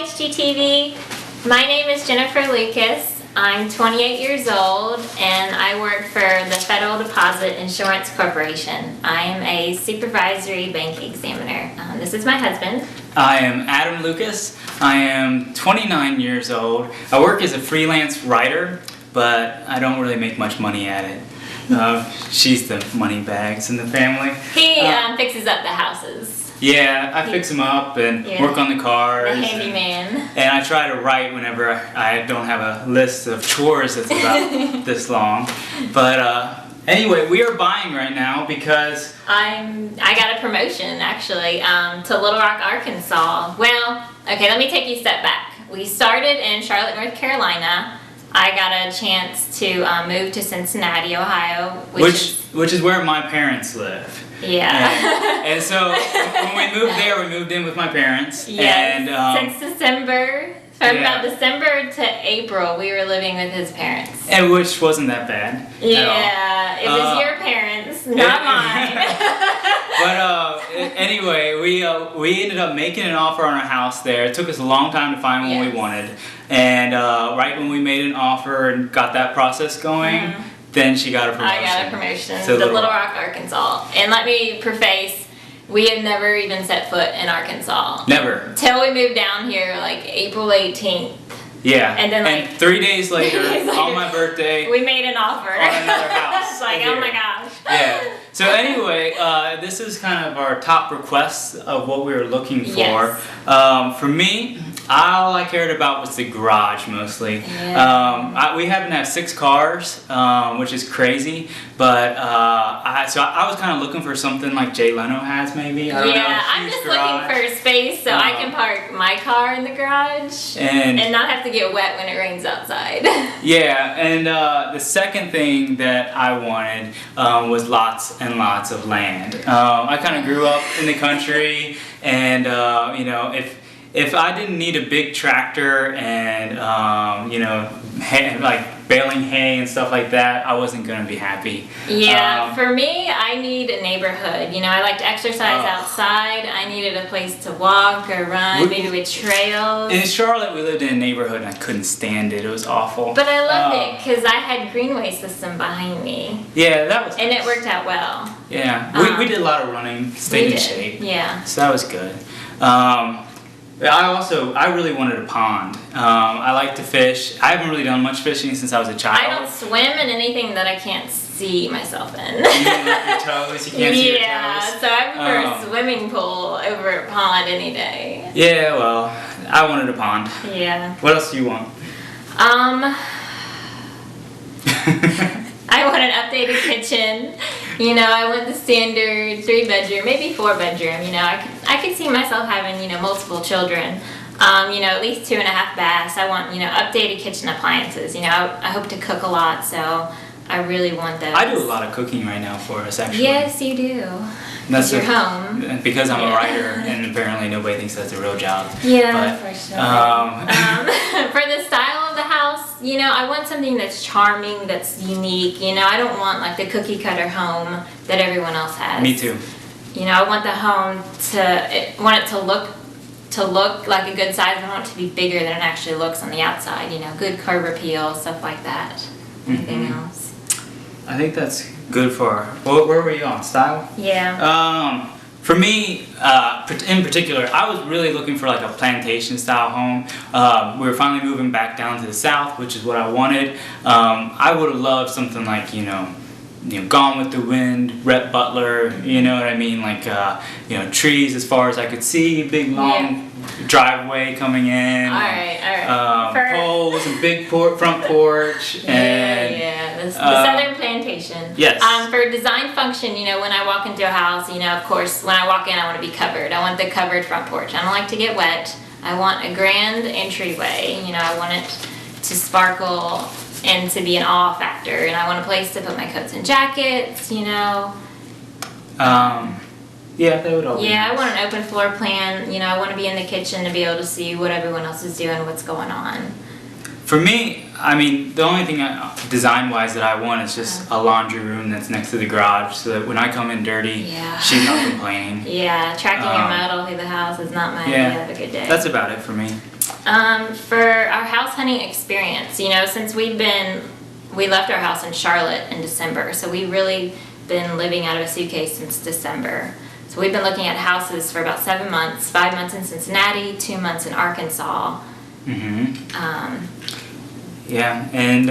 HGTV. My name is Jennifer Lucas. I'm 28 years old and I work for the Federal Deposit Insurance Corporation. I am a supervisory bank examiner. This is my husband. I am Adam Lucas. I am 29 years old. I work as a freelance writer, but I don't really make much money at it. She's the money bags in the family. He fixes up the houses. Yeah, I fix them up and work on the cars. The handyman. And I try to write whenever I don't have a list of chores that's about this long. But anyway, we are buying right now because I got a promotion actually to Little Rock, Arkansas. Well, okay, let me take you a step back. We started in Charlotte, North Carolina. I got a chance to move to Cincinnati, Ohio, which is where my parents live. Yeah. And so when we moved there, we moved in with my parents. Yes. And since December, from about December to April, we were living with his parents. And which wasn't that bad. Yeah, it was your parents, not mine. But anyway, we ended up making an offer on our house there. It took us a long time to find what we wanted. And right when we made an offer and got that process going, then she got a promotion. I got a promotion to Little Rock, Arkansas. And let me preface, we had never even set foot in Arkansas. Never. Till we moved down here like April 18th. Yeah. And then like 3 days later, on my birthday, we made an offer. On another house. It's like, oh my gosh. Yeah. So anyway, this is kind of our top requests of what we were looking for. Yes. For me, all I cared about was the garage mostly. Yeah. We happen to have 6 cars, which is crazy. But I was kind of looking for something like Jay Leno has, maybe. I don't know, I'm just looking for space so I can park my car in the garage and not have to get wet when it rains outside. Yeah, and the second thing that I wanted was lots and lots of land. I kind of grew up in the country, and you know, if I didn't need a big tractor and you know, like baling hay and stuff like that, I wasn't gonna be happy. Yeah, for me, I need a neighborhood. You know, I like to exercise outside. I needed a place to walk or run, maybe with trails. In Charlotte, we lived in a neighborhood and I couldn't stand it. It was awful. But I loved it because I had greenway system behind me. Yeah, that was. And it worked out well. Yeah, we did a lot of running, stayed in shape. Yeah. So that was good. I really wanted a pond. I like to fish. I haven't really done much fishing since I was a child. I don't swim in anything that I can't see myself in. You don't like your toes, you can't see your toes. Yeah, so I prefer a swimming pool over a pond any day. Yeah, well, I wanted a pond. Yeah. What else do you want? I want an updated kitchen. You know, I want the standard 3-bedroom, maybe 4-bedroom. You know, I could see myself having, you know, multiple children. You know, at least 2.5 baths. I want, you know, updated kitchen appliances. You know, I hope to cook a lot, so I really want those. I do a lot of cooking right now for us, actually. Yes, you do. That's your home. Because I'm a writer, and apparently nobody thinks that's a real job. Yeah, for sure. For the style of the house, you know, I want something that's charming, that's unique. You know, I don't want like the cookie cutter home that everyone else has. Me too. You know, I want the home to look like a good size. I want it to be bigger than it actually looks on the outside. You know, good curb appeal, stuff like that. Anything else? I think that's good for. Where were you on style? Yeah. For me, in particular, I was really looking for like a plantation style home. We were finally moving back down to the south, which is what I wanted. I would have loved something like, you know, Gone with the Wind, Rhett Butler, you know what I mean? Like, you know, trees as far as I could see, big long driveway coming in. All right. Poles and big front porch. And, the Southern Plantation. Yes. For design function, you know, when I walk into a house, you know, of course, when I walk in, I want to be covered. I want the covered front porch. I don't like to get wet. I want a grand entryway. You know, I want it to sparkle and to be an awe factor, and I want a place to put my coats and jackets, you know. Yeah, that would all be I nice. want an open floor plan. You know, I want to be in the kitchen to be able to see what everyone else is doing, what's going on. For me, I mean, the only thing design-wise that I want is just a laundry room that's next to the garage, so that when I come in dirty, she's not complaining. Yeah, tracking your model through the house is not my idea of a good day. That's about it for me. For our house hunting experience, since we left our house in Charlotte in December, so we've really been living out of a suitcase since December. So we've been looking at houses for about 7 months, 5 months in Cincinnati, 2 months in Arkansas. Yeah, and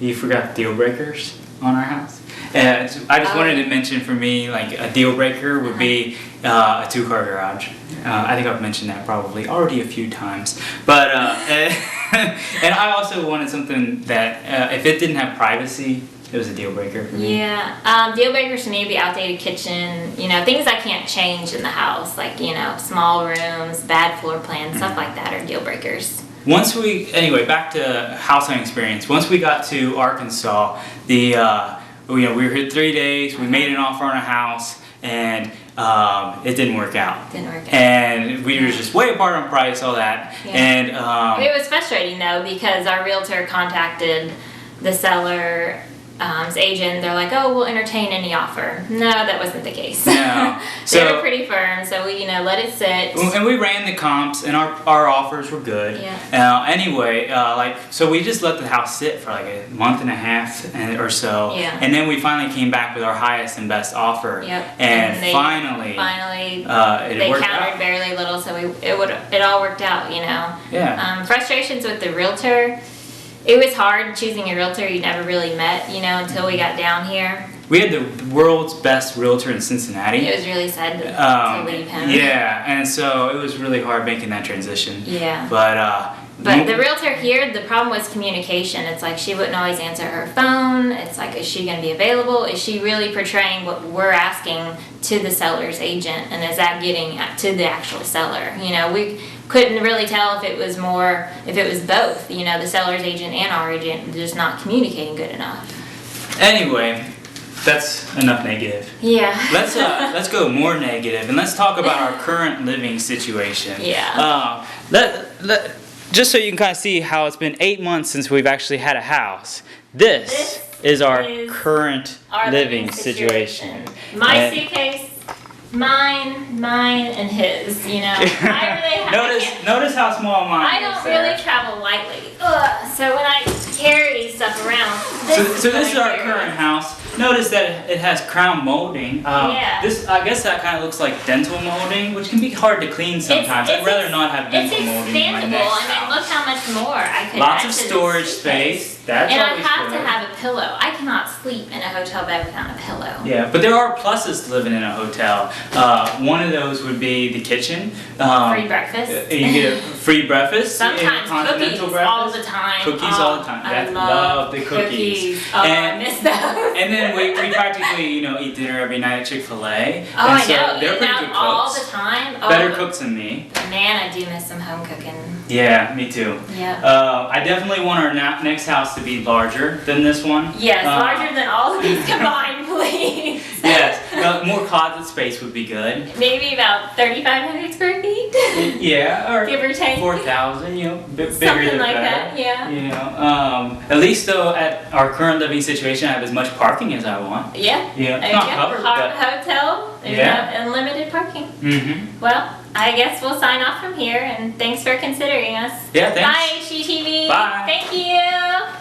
you forgot deal breakers on our house. I just wanted to mention for me, like a deal breaker would be a 2-car garage. I think I've mentioned that probably already a few times. But and I also wanted something that if it didn't have privacy, it was a deal breaker for me. Yeah, deal breakers to me would be outdated kitchen, things I can't change in the house, like, small rooms, bad floor plans, stuff like that are deal breakers. Anyway, back to house hunting experience. Once we got to Arkansas, we were here 3 days, we made an offer on a house, and it didn't work out. And we were just way apart on price, all that. Yeah. And it was frustrating though, because our realtor contacted the seller's agent. They're like, "Oh, we'll entertain any offer." No, that wasn't the case. No. They were pretty firm, so we let it sit. And we ran the comps, and our offers were good. Yeah. Anyway, so we just let the house sit for like a month and a half or so. Yeah. And then we finally came back with our highest and best offer. Yep. And finally, it worked countered out. barely little, so it all worked out. Yeah. Frustrations with the realtor. It was hard choosing a realtor you never really met, until we got down here. We had the world's best realtor in Cincinnati. It was really sad to leave him. Yeah, and so it was really hard making that transition. Yeah. But the realtor here, the problem was communication. It's like she wouldn't always answer her phone. It's like, is she going to be available? Is she really portraying what we're asking to the seller's agent? And is that getting to the actual seller? We couldn't really tell if it was both, the seller's agent and our agent just not communicating good enough. Anyway, that's enough negative. Yeah. Let's go more negative, and let's talk about our current living situation. Yeah. Just so you can kind of see how it's been 8 months since we've actually had a house. This is our current living situation. My suitcase, mine, and his. I really notice how small mine I is. don't really travel lightly. So when I carry stuff around, this is our current house. Notice that it has crown molding. Yeah. I guess that kind of looks like dental molding, which can be hard to clean sometimes. I'd rather not have dental molding in my next house. Look how much more I could Lots add of to storage this space. That's and I always have good. to have a pillow. I cannot sleep in a hotel bed without a pillow. Yeah, but there are pluses to living in a hotel. One of those would be the kitchen. Free breakfast. You get a free breakfast. Sometimes continental cookies breakfast. all the time. Cookies all the time. I Yeah, love the cookies. Oh, I miss those. And then we practically, eat dinner every night at Chick-fil-A. Oh, and I so know. they're Eating pretty out good all cooks. the time. Oh, Better cooks than me. Man, I do miss some home cooking. Yeah, me too. Yeah. I definitely want our next house to be larger than this one. Yes, larger than all of these combined, please. Yes, more closet space would be good. Maybe about 3,500 square feet. Yeah, or Give or take. 4,000, bigger Something the like better. that, yeah. At least though, at our current living situation, I have as much parking as I want. Yeah. Yeah, There it's not you go. covered, but Hotel. There's unlimited parking. mm-hmm. Well, I guess we'll sign off from here, and thanks for considering us. Yeah, thanks. Bye, HGTV. Bye. Thank you.